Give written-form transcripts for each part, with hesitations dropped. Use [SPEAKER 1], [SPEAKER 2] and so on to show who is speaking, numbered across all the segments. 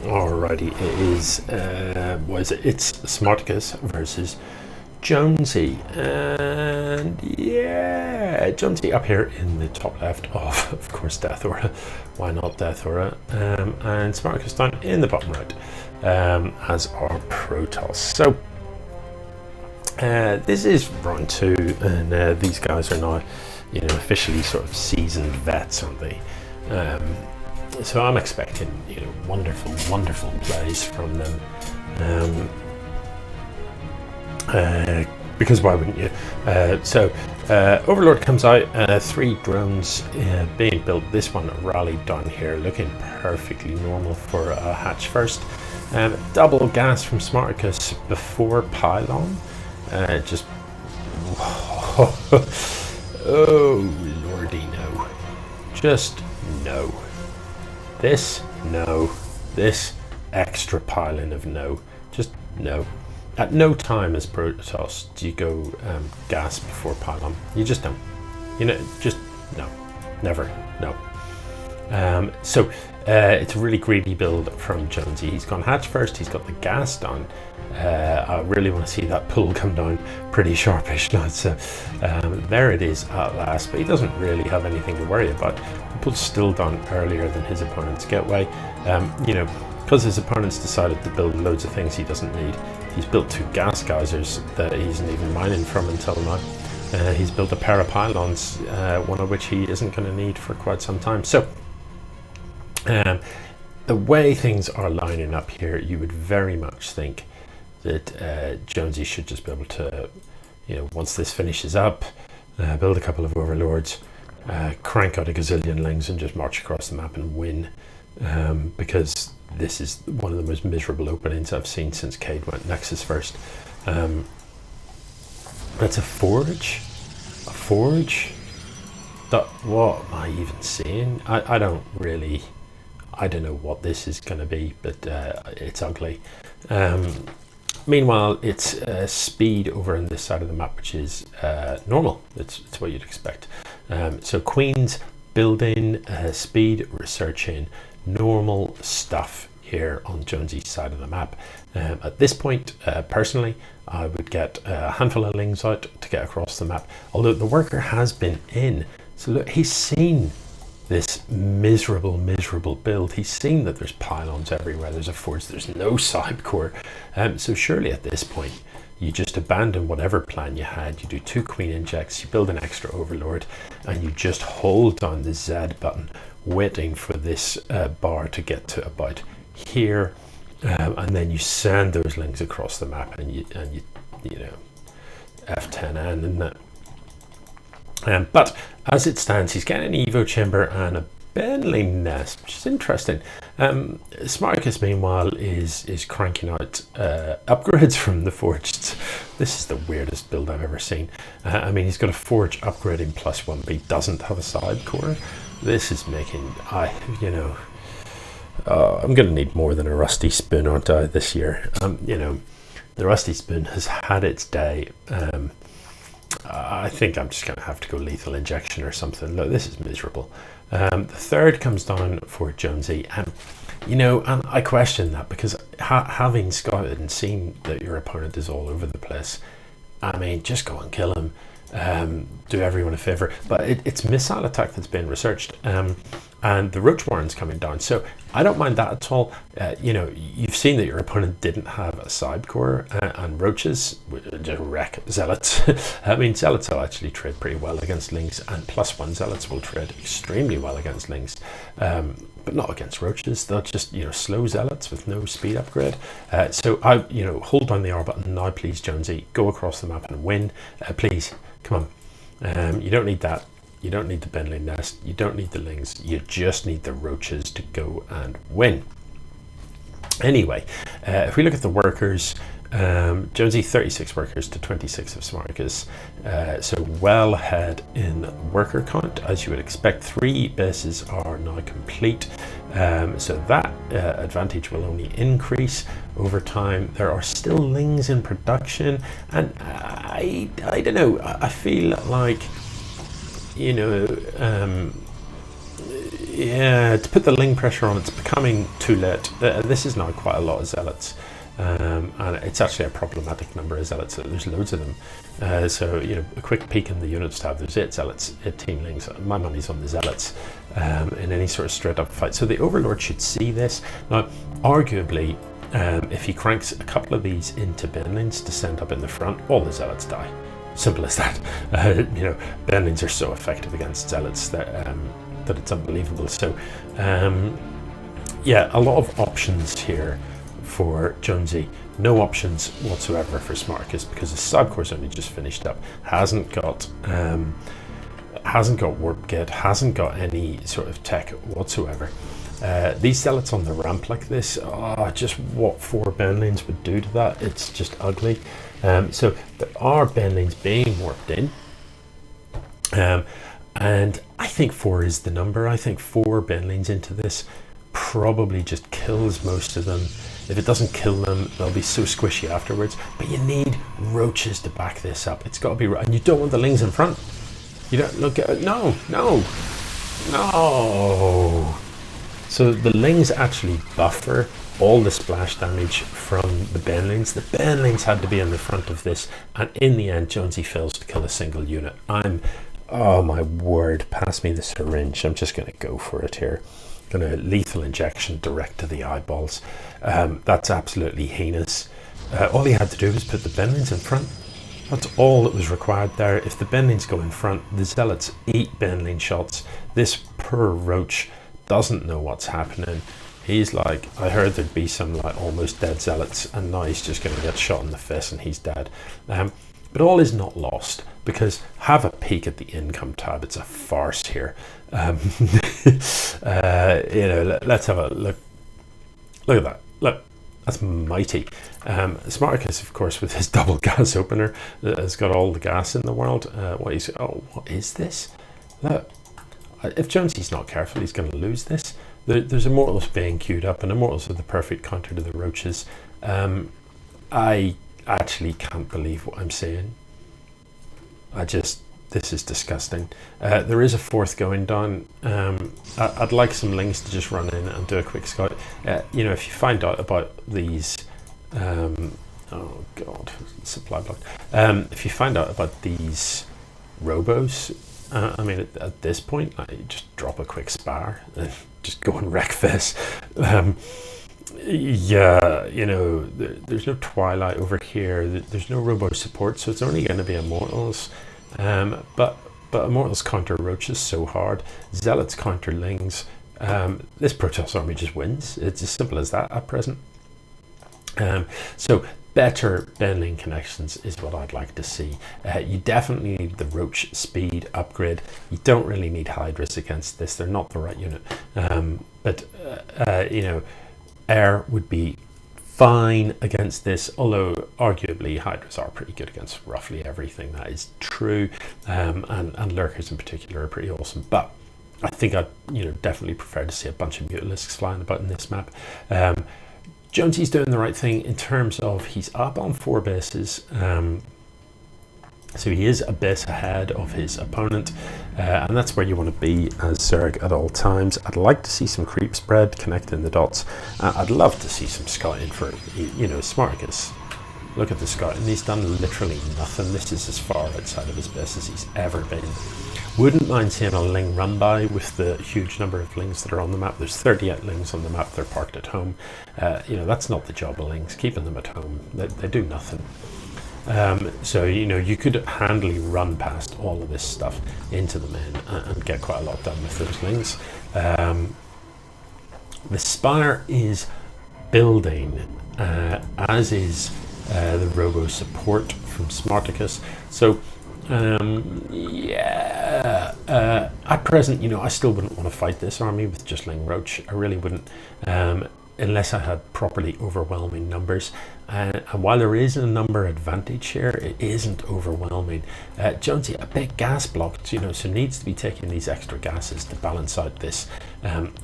[SPEAKER 1] Alrighty, it is, what is it? It's Smarticus versus Jonesy, and yeah, Jonesy up here in the top left of course, Death Aura. Why not Death Aura? And Smarticus down in the bottom right as our Protoss. So this is round 2, and these guys are now, officially sort of seasoned vets, aren't they? So I'm expecting, wonderful plays from them. Because why wouldn't you? Overlord comes out, 3 drones being built. This one rallied down here, looking perfectly normal for a hatch first. Double gas from Smarticus before pylon. Just oh lordy, no, just no. This, no. This extra pylon of no. Just no. At no time as Protoss do you go gas before pylon. You just don't. Just no. Never. No. It's a really greedy build from Jonesy. He's gone hatch first. He's got the gas down. I really want to see that pull come down pretty sharpish now. So there it is at last. But he doesn't really have anything to worry about. The pull's still done earlier than his opponent's gateway. Because his opponent's decided to build loads of things he doesn't need. He's built 2 gas geysers that he isn't even mining from until now. He's built a pair of pylons, one of which he isn't going to need for quite some time. So the way things are lining up here, you would very much think that Jonesy should just be able to, once this finishes up, build a couple of overlords, crank out a gazillion lings and just march across the map and win, because this is one of the most miserable openings I've seen since Cade went Nexus first. That's a forge? A forge? What am I even seeing? I don't know what this is going to be, but it's ugly. Meanwhile, it's speed over on this side of the map, which is normal. It's what you'd expect. So Queen's building, speed, researching, normal stuff here on Jonesy's side of the map. At this point, personally, I would get a handful of lings out to get across the map, although the worker has been in. So look, he's seen this miserable build. He's seen that there's pylons everywhere, there's a forge, there's no side core. So surely at this point, you just abandon whatever plan you had. You do 2 queen injects, you build an extra overlord, and you just hold down the Z button, waiting for this bar to get to about here, and then you send those links across the map, and you F10N and that. But as it stands, he's getting an Evo chamber and a Bentley nest, which is interesting. Smarticus, meanwhile, is cranking out upgrades from the forged. This is the weirdest build I've ever seen. He's got a forge upgrading +1, but he doesn't have a side core. This is making, I'm going to need more than a rusty spoon, aren't I, this year? The rusty spoon has had its day. I think I'm just going to have to go lethal injection or something. Look, this is miserable. The third comes down for Jonesy, and I question that, because having scouted and seen that your opponent is all over the place, just go and kill him. Do everyone a favor. But it's missile attack that's been researched, and the roach warren's coming down, so I don't mind that at all. You've seen that your opponent didn't have a side core, and roaches just wreck zealots. Zealots will actually trade pretty well against lings, and +1 zealots will trade extremely well against lings, but not against roaches. They'll just slow zealots with no speed upgrade. So I hold down the R button now, please, Jonesy. Go across the map and win, please. Come on. You don't need that. You don't need the Bentley nest. You don't need the lings. You just need the roaches to go and win. Anyway, if we look at the workers, Jonesy 36 workers to 26 of Smarticus, so well ahead in worker count, as you would expect. 3 bases are now complete, so that advantage will only increase over time. There are still lings in production, and I don't know, yeah, to put the ling pressure on, it's becoming too late. This is now quite a lot of zealots, and it's actually a problematic number of zealots. There's loads of them. So, you know, a quick peek in the units tab, there's 8 zealots, 18 lings. My money's on the zealots in any sort of straight up fight. So the Overlord should see this. Now, arguably, if he cranks a couple of these into Benlings to send up in the front, all the zealots die. Simple as that. You know, Benlings are so effective against zealots that it's unbelievable. So, yeah, a lot of options here for Jonesy. No options whatsoever for Smarticus because the Cybercore's only just finished up. Hasn't got warp gate. Hasn't got any sort of tech whatsoever. These zealots on the ramp like this, just what 4 Benlings would do to that. It's just ugly. So there are Benlings being warped in. And I think 4 is the number. I think 4 Benlings into this probably just kills most of them. If it doesn't kill them, they'll be so squishy afterwards. But you need roaches to back this up. It's got to be right. And you don't want the lings in front. You don't look at it. No. So the lings actually buffer all the splash damage from the Benlings. The Benlings had to be in the front of this. And in the end, Jonesy fails to kill a single unit. Oh my word, pass me the syringe. I'm just going to go for it here. Going to lethal injection direct to the eyeballs. That's absolutely heinous. All he had to do was put the Benlings in front. That's all that was required there. If the Benlings go in front, the zealots eat Benling shots. This poor roach doesn't know what's happening. He's like, I heard there'd be some like almost dead zealots, and now he's just going to get shot in the face and he's dead. But all is not lost, because have a peek at the income tab. It's a farce here. You know, let's have a look. Look at that. Look, that's mighty. Smarticus, of course, with his double gas opener, has got all the gas in the world. What is this? Look, if Jonesy's not careful, he's going to lose this. There's Immortals being queued up, and Immortals are the perfect counter to the roaches. I actually can't believe what I'm saying. This is disgusting. There is a 4th going down. I'd like some lings to just run in and do a quick scout. You know, if you find out about these, oh god, supply block. If you find out about these robos, I mean, at this point, I just drop a quick spar and just go and wreck this. Yeah, you know, there's no Twilight over here. There's no robo support, so it's only going to be Immortals. But Immortals counter roaches so hard. Zealots counter lings. This Protoss army just wins. It's as simple as that at present. So better Benling connections is what I'd like to see. You definitely need the roach speed upgrade. You don't really need Hydras against this. They're not the right unit. But you know, air would be fine against this, although arguably Hydras are pretty good against roughly everything. That is true, and lurkers in particular are pretty awesome. But I think I'd definitely prefer to see a bunch of Mutalisks flying about in this map. Jonesy's doing the right thing in terms of he's up on 4 bases. So he is a base ahead of his opponent, and that's where you want to be as Zerg at all times. I'd like to see some creep spread, connecting the dots. I'd love to see some scouting for, Smarticus. Look at the scouting, he's done literally nothing. This is as far outside of his base as he's ever been. Wouldn't mind seeing a ling run by with the huge number of lings that are on the map. There's 38 lings on the map, they're parked at home. That's not the job of lings, keeping them at home. They do nothing. So you could handily run past all of this stuff into the men and get quite a lot done with those lings. The Spire is building, as is the robo support from Smarticus. So at present, I still wouldn't want to fight this army with just Ling Roach. I really wouldn't, unless I had properly overwhelming numbers. And while there is a number advantage here, it isn't overwhelming. Jonesy, a bit gas blocked, so needs to be taking these extra gases to balance out this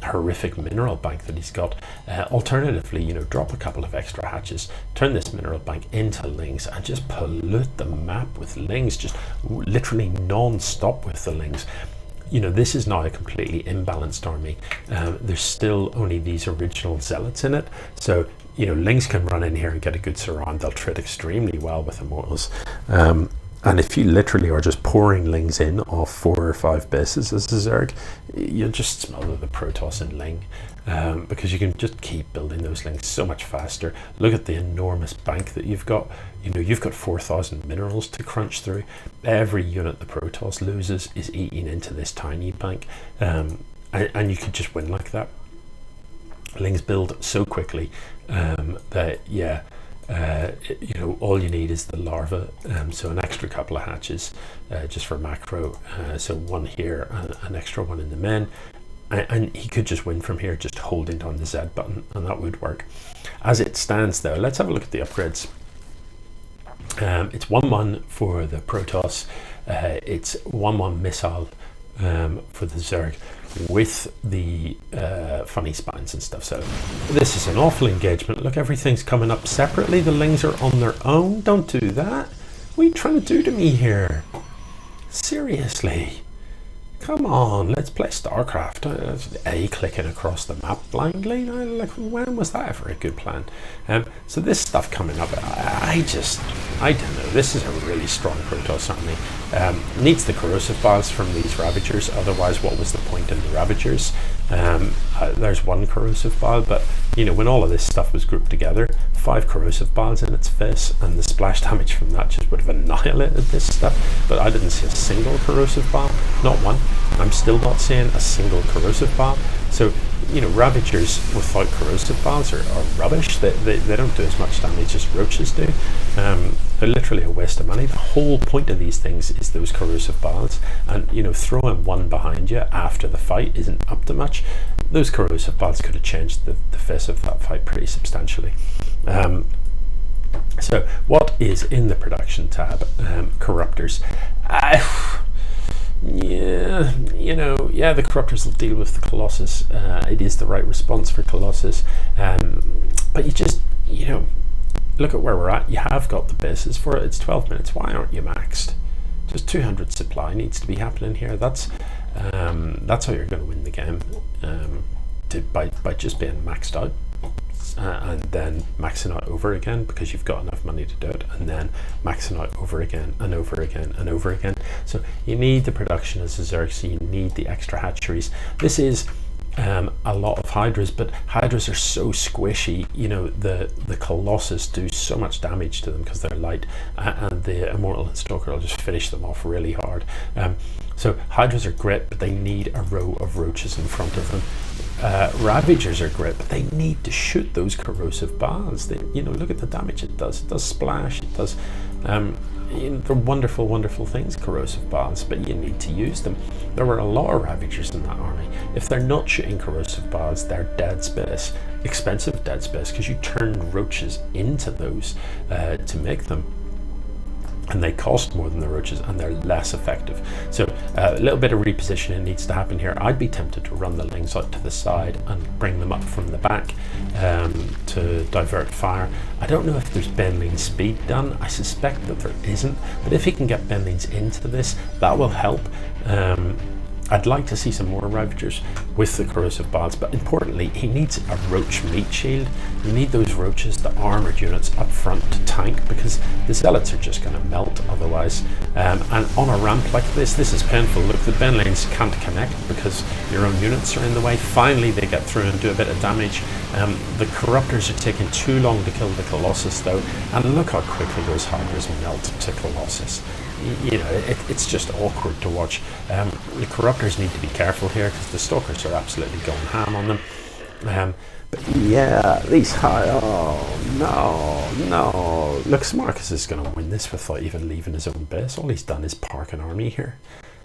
[SPEAKER 1] horrific mineral bank that he's got. Alternatively, drop a couple of extra hatches, turn this mineral bank into lings, and just pollute the map with lings, just literally non-stop with the lings. you know, this is now a completely imbalanced army. There's still only these original zealots in it, so you know, Lings can run in here and get a good surround. They'll trade extremely well with Immortals. And if you literally are just pouring Lings in off 4 or 5 bases as a Zerg, you'll just smother the Protoss in Ling, because you can just keep building those Lings so much faster. Look at the enormous bank that you've got. You know, you've got 4,000 minerals to crunch through. Every unit the Protoss loses is eating into this tiny bank, and you could just win like that. Lings build so quickly that, yeah, you know, all you need is the larva, so an extra couple of hatches just for macro, so one here, an extra one in the men, and he could just win from here just holding down the Z button, and that would work. As it stands though, let's have a look at the upgrades. It's 1-1 for the Protoss, it's 1-1 missile for the Zerg with the funny spines and stuff. So this is an awful engagement. Look, everything's coming up separately. The Lings are on their own. Don't do that. What are you trying to do to me here? Seriously. Come on, let's play StarCraft. A clicking across the map blindly. Like, when was that ever a good plan? So this stuff coming up, I don't know. This is a really strong Protoss army. Needs the corrosive bars from these Ravagers. Otherwise, what was the point in the Ravagers? There's one corrosive bile, but you know, when all of this stuff was grouped together, 5 corrosive biles in its face, and the splash damage from that just would have annihilated this stuff. But I didn't see a single corrosive bile, not one. I'm still not seeing a single corrosive bile. So, you know, Ravagers without corrosive biles are rubbish. They don't do as much damage as roaches do. They're literally a waste of money. The whole point of these things is those corrosive biles, and you know, throwing one behind you after the fight isn't up to much. Those corrosive biles could have changed the face of that fight pretty substantially. So what is in the production tab? Corruptors. Yeah, you know, yeah, the Corruptors will deal with the Colossus. It is the right response for Colossus, but you just, you know, look at where we're at. You have got the bases for it. It's 12 minutes. Why aren't you maxed? Just 200 supply needs to be happening here. That's how you're going to win the game, by just being maxed out, and then maxing out over again because you've got enough money to do it, and then maxing out over again and over again and over again. So you need the production as a Zerg, so you need the extra hatcheries. This is a lot of Hydras, but Hydras are so squishy. You know, the Colossus do so much damage to them because they're light, and the Immortal and Stalker will just finish them off really hard. So Hydras are great, but they need a row of roaches in front of them. Ravagers are great, but they need to shoot those corrosive bars. You know, look at the damage it does. It does splash. It does. You know, they're wonderful, wonderful things, corrosive bars, but you need to use them. There were a lot of Ravagers in that army. If they're not shooting corrosive bars, they're dead space, expensive dead space, because you turn roaches into those to make them. And they cost more than the roaches, and they're less effective. So a little bit of repositioning needs to happen here. I'd be tempted to run the Lings out to the side and bring them up from the back to divert fire. I don't know if there's Benling's speed done. I suspect that there isn't, but if he can get Benling's into this, that will help. I'd like to see some more Ravagers with the corrosive biles, but importantly, he needs a roach meat shield. You need those roaches, the armored units up front to tank, because the zealots are just going to melt otherwise. And on a ramp like this is painful. Look, the Ben lanes can't connect because your own units are in the way. Finally, they get through and do a bit of damage. The Corruptors are taking too long to kill the Colossus, though, and look how quickly those Hydras melt to Colossus. You know, it's just awkward to watch. The Corruptors need to be careful here because the Stalkers are absolutely going ham on them. But yeah, these no. Look, Smarticus is going to win this without even leaving his own base. All he's done is park an army here.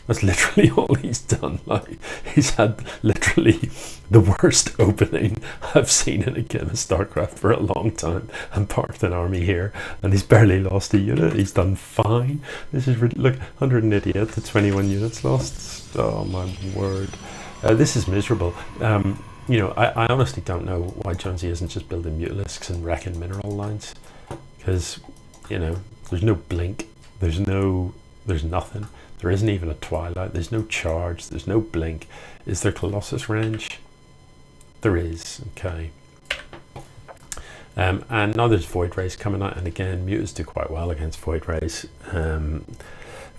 [SPEAKER 1] That's literally all he's done. Like, he's had literally the worst opening I've seen in a game of StarCraft for a long time, and parked an army here, and he's barely lost a unit. He's done fine. This is look, 188 to 21 units lost. Oh my word, this is miserable. You know, I honestly don't know why Jonesy isn't just building mutalisks and wrecking mineral lines, because, you know, there's no blink, there's nothing. There isn't even a twilight. There's no charge. There's no blink. Is there Colossus range? There is. Okay. And now there's Void Rays coming out, and again, mutants do quite well against Void Rays.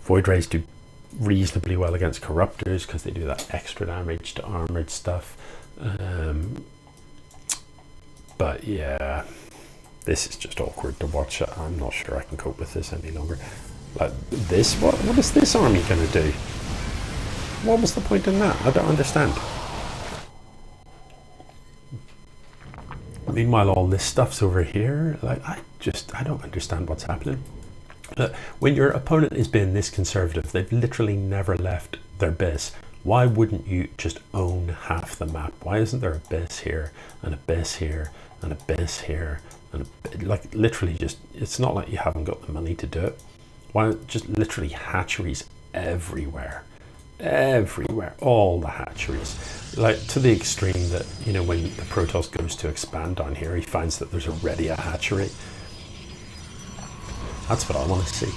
[SPEAKER 1] Void Rays do reasonably well against Corruptors because they do that extra damage to armored stuff. But yeah, this is just awkward to watch. I'm not sure I can cope with this any longer. Like this, what is this army going to do? What was the point in that? I don't understand. Meanwhile, all this stuff's over here. Like, I don't understand what's happening. When your opponent is being this conservative, they've literally never left their base. Why wouldn't you just own half the map? Why isn't there a base here and a base here and a base here and like literally just? It's not like you haven't got the money to do it. Why just literally hatcheries everywhere? Everywhere, all the hatcheries, like to the extreme that, you know, when the Protoss goes to expand down here, he finds that there's already a hatchery. That's what I want to see.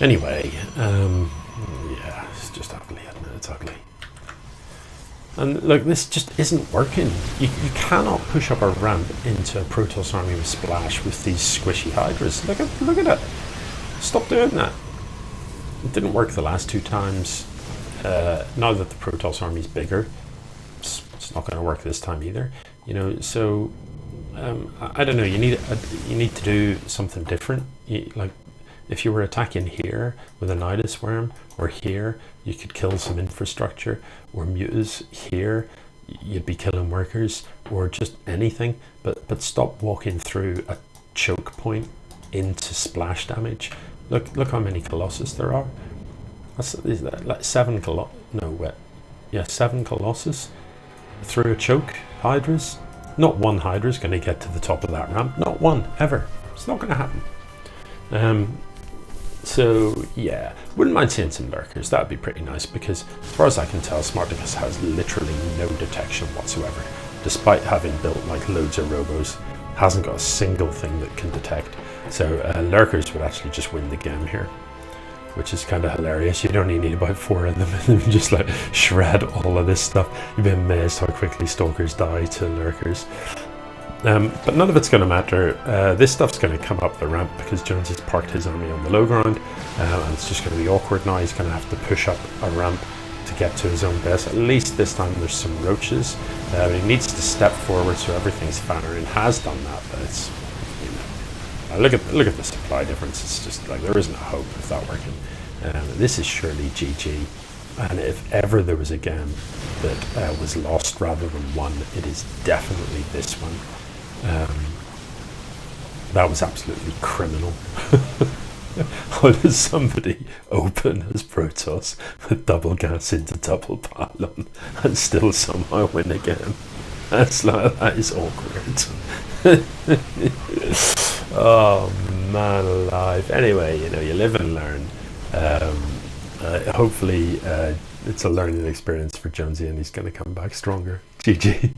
[SPEAKER 1] Anyway, yeah, it's just ugly, isn't it? It's ugly. And look, this just isn't working. You cannot push up a ramp into a Protoss army with Splash with these squishy Hydras. Look at it. Stop doing that. It didn't work the last two times. Now that the Protoss army is bigger, it's not going to work this time either. You know, so I don't know. You need to do something different. Like if you were attacking here with a Nidus worm, or here, you could kill some infrastructure, or mutas here, you'd be killing workers, or just anything. But stop walking through a choke point into splash damage. Look how many Colossus there are. That's like 7 Colossus through a choke. Hydras. Not one Hydra is going to get to the top of that ramp. Not one, ever. It's not going to happen. So yeah, wouldn't mind seeing some lurkers. That would be pretty nice, because as far as I can tell, Smarticus has literally no detection whatsoever. Despite having built like loads of robos, hasn't got a single thing that can detect. So lurkers would actually just win the game here, which is kind of hilarious. You'd only need about 4 of them and just like shred all of this stuff. You'd be amazed how quickly stalkers die to lurkers. But none of it's going to matter. This stuff's going to come up the ramp because Jonesy's parked his army on the low ground, and it's just going to be awkward now. He's going to have to push up a ramp to get to his own base. At least this time there's some roaches. He needs to step forward so everything's firing. Has done that, but it's, you know, look at the supply difference. It's just like there isn't a hope of that working. This is surely GG, and if ever there was a game that was lost rather than won, it is definitely this one. That was absolutely criminal. How does somebody open as Protoss with double gas into double pylon and still somehow win a game? That is awkward. Oh man alive. Anyway, you know, you live and learn. Hopefully it's a learning experience for Jonesy, and he's going to come back stronger. GG.